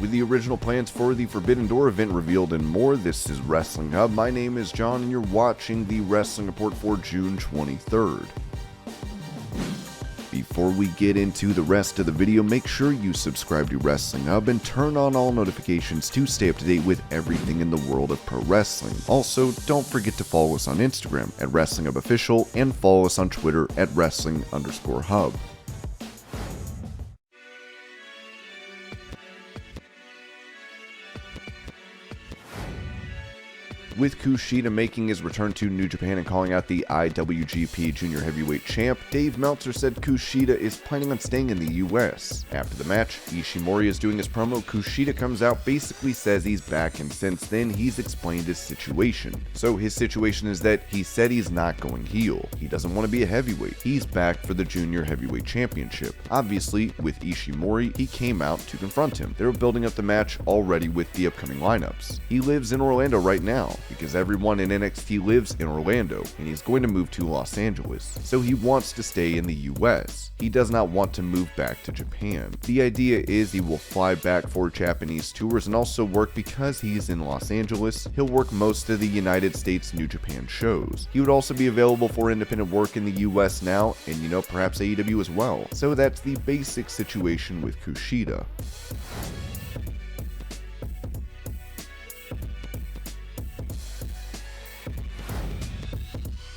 With the original plans for the Forbidden Door event revealed and more, this is Wrestling Hub. My name is John and you're watching the Wrestling Report for June 23rd. Before we get into the rest of the video, make sure you subscribe to Wrestling Hub and turn on all notifications to stay up to date with everything in the world of pro wrestling. Also, don't forget to follow us on Instagram at Wrestling Hub Official and follow us on Twitter at Wrestling_Hub. With Kushida making his return to New Japan and calling out the IWGP Junior Heavyweight Champ, Dave Meltzer said Kushida is planning on staying in the US. After the match, Ishimori is doing his promo. Kushida comes out, basically says he's back, and since then he's explained his situation. So his situation is that he said he's not going heel. He doesn't want to be a heavyweight. He's back for the Junior Heavyweight Championship. Obviously, with Ishimori, he came out to confront him. They were building up the match already with the upcoming lineups. He lives in Orlando right now, because everyone in NXT lives in Orlando, and he's going to move to Los Angeles, so he wants to stay in the US. He does not want to move back to Japan. The idea is he will fly back for Japanese tours and also work, because he's in Los Angeles, he'll work most of the United States New Japan shows. He would also be available for independent work in the US now, and perhaps AEW as well. So that's the basic situation with Kushida.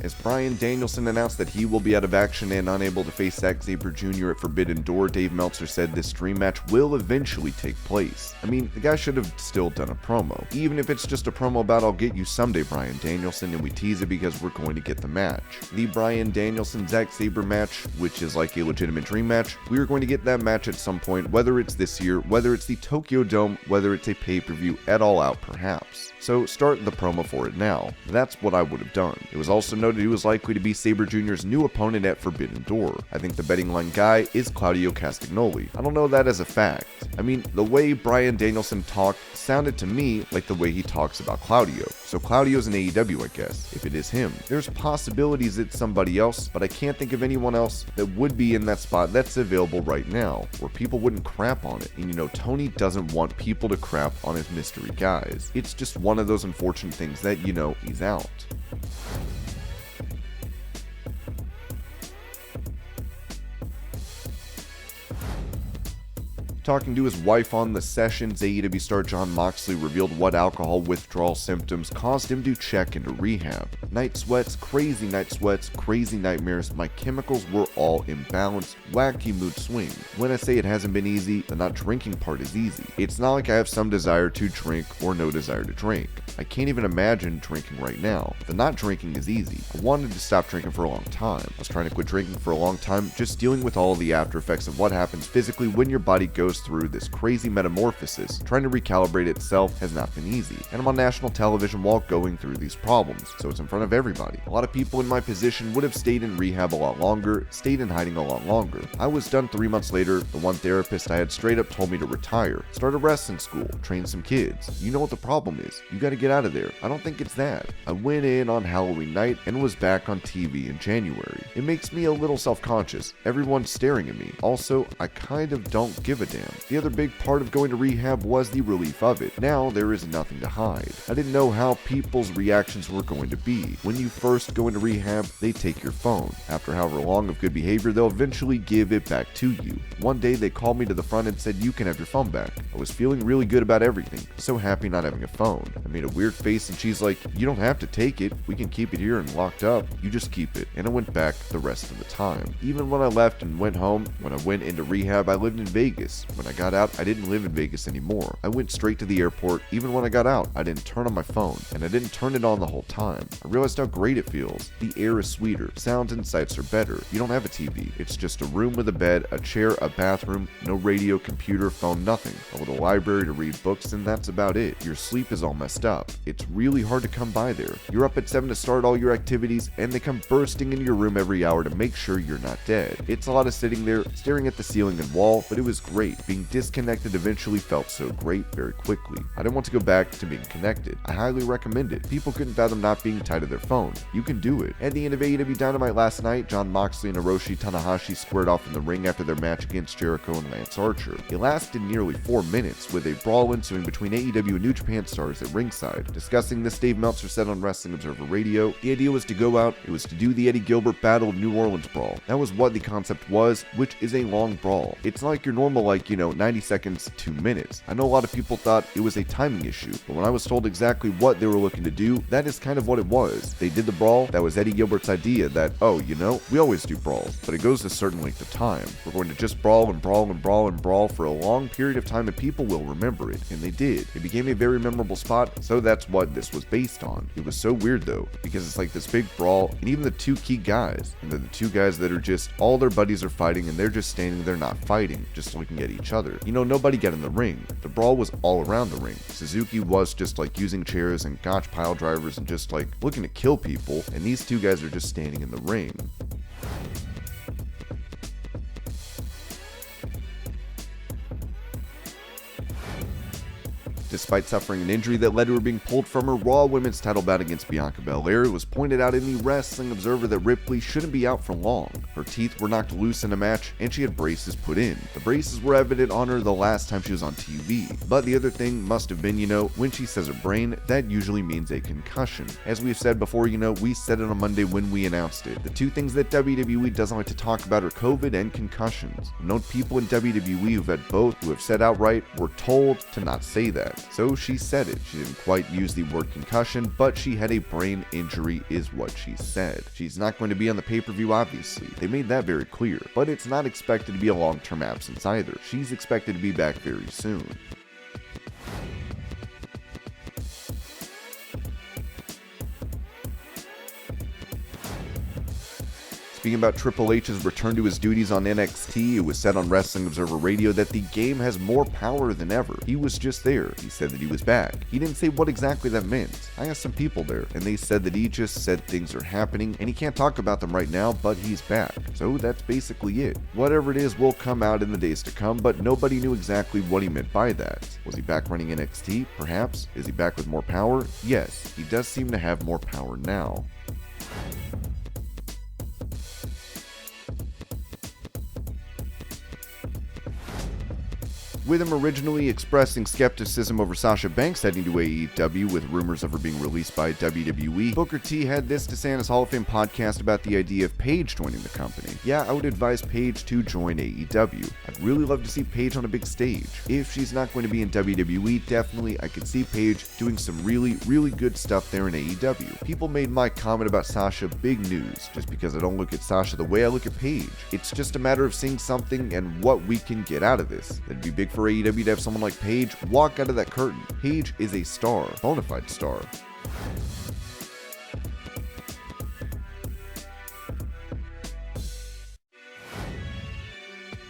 As Bryan Danielson announced that he will be out of action and unable to face Zach Sabre Jr. at Forbidden Door, Dave Meltzer said this dream match will eventually take place. I mean, the guy should have still done a promo. Even if it's just a promo about "I'll get you someday, Bryan Danielson," and we tease it because we're going to get the match. The Bryan Danielson-Zach Sabre match, which is like a legitimate dream match, we are going to get that match at some point, whether it's this year, whether it's the Tokyo Dome, whether it's a pay-per-view at All Out perhaps. So start the promo for it now. That's what I would have done. It was also noted he was likely to be Sabre Jr.'s new opponent at Forbidden Door. I think the betting line guy is Claudio Castagnoli. I don't know that as a fact. I mean, the way Bryan Danielson talked sounded to me like the way he talks about Claudio. So Claudio's in AEW, I guess, if it is him. There's possibilities it's somebody else, but I can't think of anyone else that would be in that spot that's available right now, where people wouldn't crap on it. And Tony doesn't want people to crap on his mystery guys. It's just one of those unfortunate things that, he's out. Talking to his wife on the sessions, AEW star Jon Moxley revealed what alcohol withdrawal symptoms caused him to check into rehab. Night sweats, crazy nightmares, my chemicals were all imbalanced, wacky mood swings. When I say it hasn't been easy, the not drinking part is easy. It's not like I have some desire to drink or no desire to drink. I can't even imagine drinking right now. The not drinking is easy. I wanted to stop drinking for a long time. I was trying to quit drinking for a long time, just dealing with all the after effects of what happens physically when your body goes through this crazy metamorphosis. Trying to recalibrate itself has not been easy, and I'm on national television while going through these problems, so it's in front of everybody. A lot of people in my position would have stayed in rehab a lot longer, stayed in hiding a lot longer. I was done 3 months later. The one therapist I had straight up told me to retire, start a wrestling school, train some kids. You know what the problem is? You gotta get out of there. I don't think it's that. I went in on Halloween night and was back on TV in January. It makes me a little self-conscious. Everyone's staring at me. Also, I kind of don't give a damn. The other big part of going to rehab was the relief of it. Now there is nothing to hide. I didn't know how people's reactions were going to be. When you first go into rehab, they take your phone. After however long of good behavior, they'll eventually give it back to you. One day they called me to the front and said, "You can have your phone back." I was feeling really good about everything. So happy not having a phone. I made a weird face and she's like, "You don't have to take it. We can keep it here and locked up. You just keep it." And I went back the rest of the time. Even when I left and went home, when I went into rehab, I lived in Vegas. When I got out, I didn't live in Vegas anymore. I went straight to the airport. Even when I got out, I didn't turn on my phone, and I didn't turn it on the whole time. I realized how great it feels. The air is sweeter. Sounds and sights are better. You don't have a TV. It's just a room with a bed, a chair, a bathroom, no radio, computer, phone, nothing. A little library to read books, and that's about it. Your sleep is all messed up. It's really hard to come by there. You're up at 7 to start all your activities, and they come bursting into your room every hour to make sure you're not dead. It's a lot of sitting there, staring at the ceiling and wall, but it was great. Being disconnected eventually felt so great very quickly. I didn't want to go back to being connected. I highly recommend it. People couldn't fathom not being tied to their phone. You can do it. At the end of AEW Dynamite last night, Jon Moxley and Hiroshi Tanahashi squared off in the ring after their match against Jericho and Lance Archer. It lasted nearly 4 minutes, with a brawl ensuing between AEW and New Japan stars at ringside. Discussing this, Dave Meltzer said on Wrestling Observer Radio, "The idea was to go out, it was to do the Eddie Gilbert Battle of New Orleans brawl. That was what the concept was, which is a long brawl. It's not like your normal 90 seconds, 2 minutes. I know a lot of people thought it was a timing issue, but when I was told exactly what they were looking to do, that is kind of what it was. They did the brawl, that was Eddie Gilbert's idea that, we always do brawls, but it goes a certain length of time. We're going to just brawl and brawl and brawl and brawl for a long period of time and people will remember it." And they did. It became a very memorable spot, so that's what this was based on. It was so weird though, because it's like this big brawl, and even the two key guys, and they're the two guys that are just, all their buddies are fighting, and they're just standing there not fighting, just looking at each other. Nobody got in the ring. The brawl was all around the ring. Suzuki was just using chairs and gotch pile drivers and just looking to kill people, and these two guys are just standing in the ring. Despite suffering an injury that led to her being pulled from her Raw Women's title bout against Bianca Belair, it was pointed out in the Wrestling Observer that Ripley shouldn't be out for long. Her teeth were knocked loose in a match, and she had braces put in. The braces were evident on her the last time she was on TV. But the other thing must have been, when she says her brain, that usually means a concussion. As we've said before, we said it on Monday when we announced it. The two things that WWE doesn't like to talk about are COVID and concussions. I've known people in WWE who've had both who have said outright, "We're told to not say that." So she said it. She didn't quite use the word concussion, but she had a brain injury is what she said. She's not going to be on the pay-per-view, obviously. They made that very clear. But it's not expected to be a long-term absence either. She's expected to be back very soon. Speaking about Triple H's return to his duties on NXT, it was said on Wrestling Observer Radio that the game has more power than ever. He was just there. He said that he was back. He didn't say what exactly that meant. I asked some people there, and they said that he just said things are happening, and he can't talk about them right now, but he's back. So that's basically it. Whatever it is will come out in the days to come, but nobody knew exactly what he meant by that. Was he back running NXT? Perhaps. Is he back with more power? Yes. He does seem to have more power now. With him originally expressing skepticism over Sasha Banks heading to AEW with rumors of her being released by WWE, Booker T had this to say on his Hall of Fame podcast about the idea of Paige joining the company. "Yeah, I would advise Paige to join AEW. I'd really love to see Paige on a big stage. If she's not going to be in WWE, definitely I could see Paige doing some really, really good stuff there in AEW. People made my comment about Sasha big news, just because I don't look at Sasha the way I look at Paige. It's just a matter of seeing something and what we can get out of this. It'd be big for AEW to have someone like Paige walk out of that curtain. Paige is a star, bona fide star."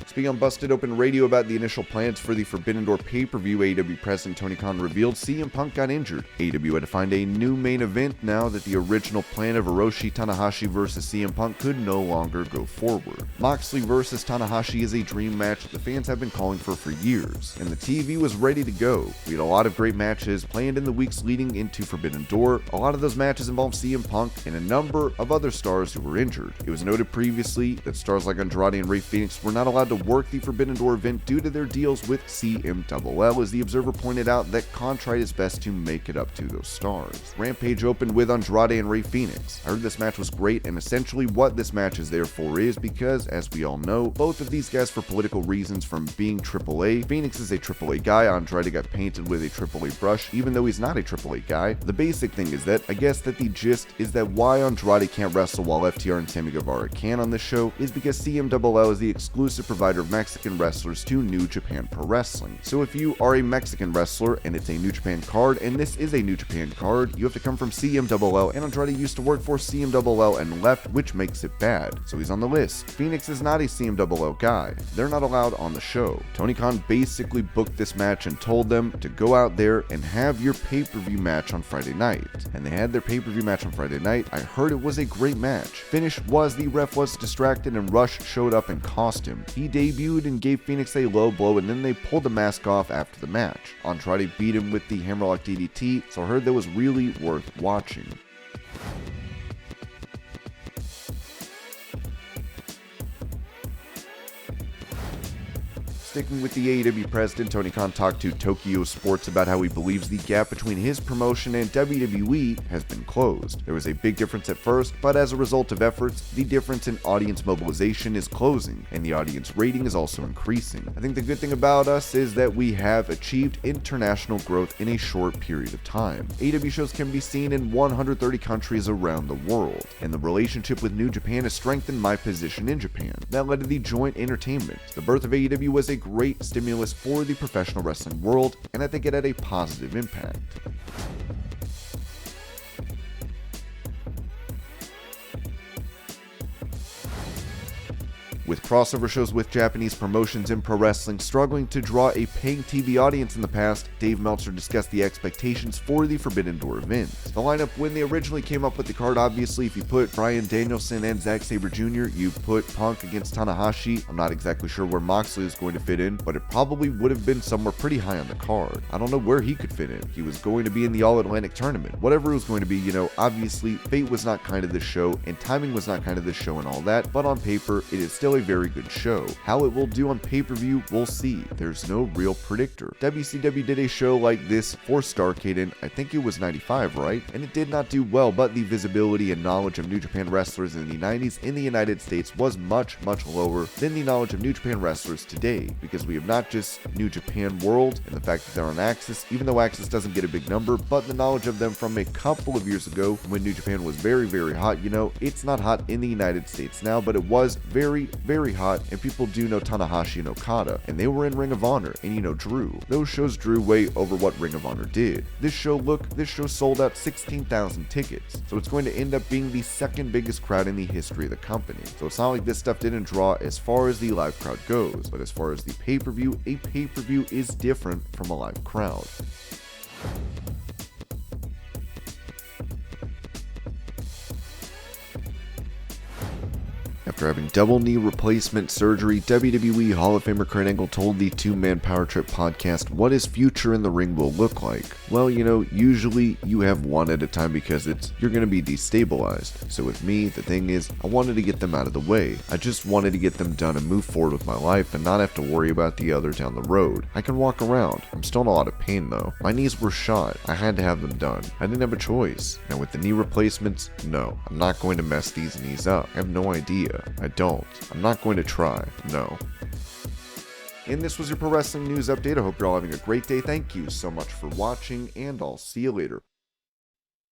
Speaking on Busted Open Radio about the initial plans for the Forbidden Door pay-per-view, AEW President Tony Khan revealed CM Punk got injured. AEW had to find a new main event now that the original plan of Hiroshi Tanahashi versus CM Punk could no longer go forward. Moxley versus Tanahashi is a dream match the fans have been calling for years, and the TV was ready to go. We had a lot of great matches planned in the weeks leading into Forbidden Door. A lot of those matches involved CM Punk and a number of other stars who were injured. It was noted previously that stars like Andrade and Rey Fenix were not allowed to work the Forbidden Door event due to their deals with CMLL, as the Observer pointed out that Khan tried his best to make it up to those stars. Rampage opened with Andrade and Rey Fenix. I heard this match was great, and essentially what this match is there for is because, as we all know, both of these guys, for political reasons from being AAA, Phoenix is a AAA guy, Andrade got painted with a AAA brush, even though he's not a AAA guy. The basic thing is that, I guess that the gist is that why Andrade can't wrestle while FTR and Sammy Guevara can on this show is because CMLL is the exclusive provider of Mexican wrestlers to New Japan Pro Wrestling. So if you are a Mexican wrestler and it's a New Japan card, and this is a New Japan card, you have to come from CMLL, and Andrade used to work for CMLL and left, which makes it bad. So he's on the list. Phoenix is not a CMLL guy. They're not allowed on the show. Tony Khan basically booked this match and told them to go out there and have your pay-per-view match on Friday night. And they had their pay-per-view match on Friday night. I heard it was a great match. Finish was the ref was distracted and Rush showed up and cost him. He did debuted and gave Phoenix a low blow, and then they pulled the mask off after the match. Andrade beat him with the hammerlock DDT, so I heard that was really worth watching. Sticking with the AEW president, Tony Khan talked to Tokyo Sports about how he believes the gap between his promotion and WWE has been closed. There was a big difference at first, but as a result of efforts, the difference in audience mobilization is closing, and the audience rating is also increasing. I think the good thing about us is that we have achieved international growth in a short period of time. AEW shows can be seen in 130 countries around the world, and the relationship with New Japan has strengthened my position in Japan. That led to the joint entertainment. The birth of AEW was a great stimulus for the professional wrestling world, and I think it had a positive impact. With crossover shows with Japanese promotions in pro wrestling struggling to draw a paying TV audience in the past, Dave Meltzer discussed the expectations for the Forbidden Door event. The lineup, when they originally came up with the card, obviously if you put Bryan Danielson and Zach Sabre Jr., you put Punk against Tanahashi. I'm not exactly sure where Moxley is going to fit in, but it probably would have been somewhere pretty high on the card. I don't know where he could fit in. He was going to be in the All-Atlantic tournament. Whatever it was going to be, obviously fate was not kind of this show, and timing was not kind of this show and all that, but on paper, it is still a very good show. How it will do on pay-per-view, we'll see. There's no real predictor. WCW did a show like this for Starrcade in, I think it was 95, right? And it did not do well, but the visibility and knowledge of New Japan wrestlers in the 90s in the United States was much, much lower than the knowledge of New Japan wrestlers today, because we have not just New Japan World and the fact that they're on Axis, even though Axis doesn't get a big number, but the knowledge of them from a couple of years ago when New Japan was very, very hot. It's not hot in the United States now, but it was very, very hot, and people do know Tanahashi and Okada, and they were in Ring of Honor, and Drew. Those shows drew way over what Ring of Honor did. This show sold out 16,000 tickets, so it's going to end up being the second biggest crowd in the history of the company. So it's not like this stuff didn't draw as far as the live crowd goes, but as far as the pay-per-view, a pay-per-view is different from a live crowd. After having double knee replacement surgery, WWE Hall of Famer Kurt Angle told the Two-Man Power Trip podcast what his future in the ring will look like. Well, usually you have one at a time because you're going to be destabilized. So with me, the thing is, I wanted to get them out of the way. I just wanted to get them done and move forward with my life and not have to worry about the other down the road. I can walk around. I'm still in a lot of pain though. My knees were shot. I had to have them done. I didn't have a choice. Now with the knee replacements, no, I'm not going to mess these knees up. I have no idea. I don't. I'm not going to try. No. And this was your Pro Wrestling News Update. I hope you're all having a great day. Thank you so much for watching, and I'll see you later.